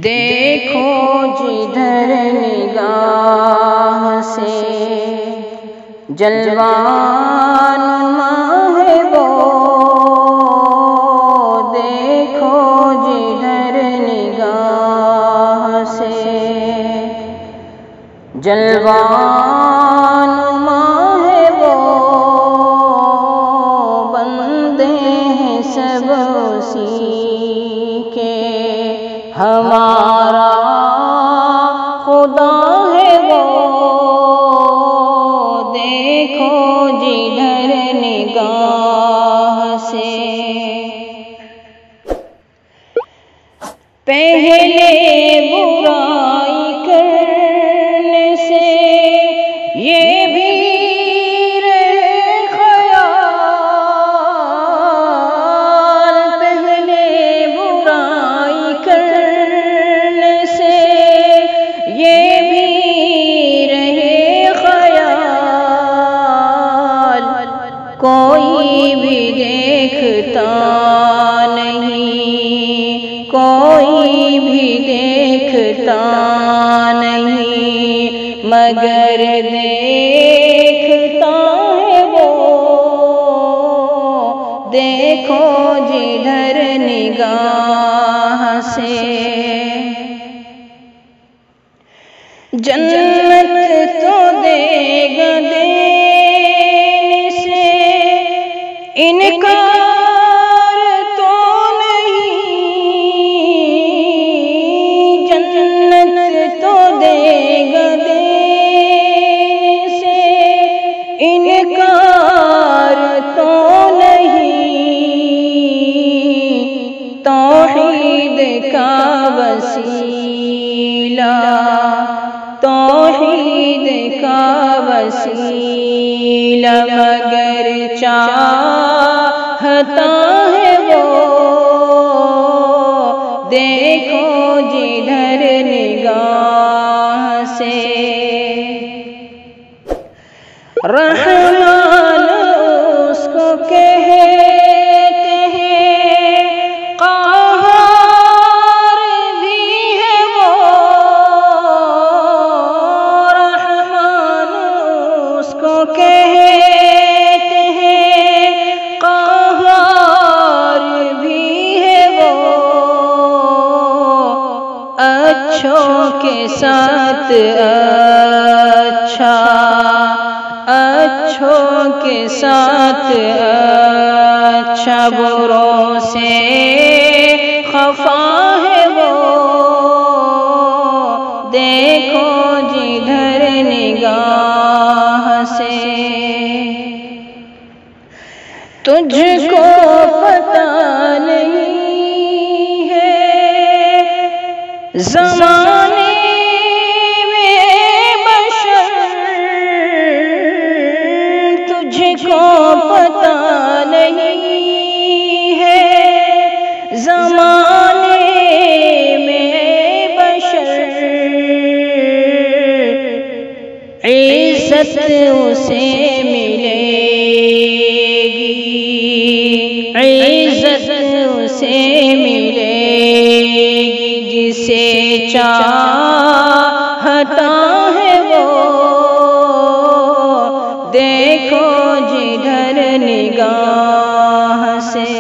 دیکھو جدھر نگاہ سے جلوان ہے وہ، دیکھو جدھر نگاہ سے جلوان ہے وہ، بندے ہیں سب اسی کے، ہمارا خدا ہے وہ، دیکھو جدھر نگاہ سے۔ پہلے برائی کرنے سے یہ بھی رہے خیال، پہلے برائی کرنے سے یہ بھی رہے خیال، کوئی بھی دیکھتا نہیں، کوئی بھی دیکھتا نہیں، مگر دیکھتا ہے وہ، دیکھو جدھر نگاہ سے۔ جنت تو دے گا دینے سے، انکار تو نہیں، جنت تو دے گا دینے سے، انکار تو نہیں، توحید کا وسیلہ، توحید کا وسیلہ مگر چاہتا ہے وہ، دیکھو جدھر نگاہ سے۔ رحمان اس کو کہتے ہیں، قہار بھی ہے وہ، رحمان اس کو کہتے ہیں، قہار بھی ہے وہ، اچھوں کے ساتھ اچھا، اچھوں کے ساتھ اچھا، بروں سے خفا ہے وہ، دیکھو جدھر نگاہ سے۔ تجھ کو پتہ نہیں ہے زمانے میں بشر، تجھ کو پتہ نہیں ہے زمانے میں بشر، عزت اسے ملے گی، عزت اسے ملے گی جسے چاہتا ہے وہ، دیکھو جدھر نگاہ سے۔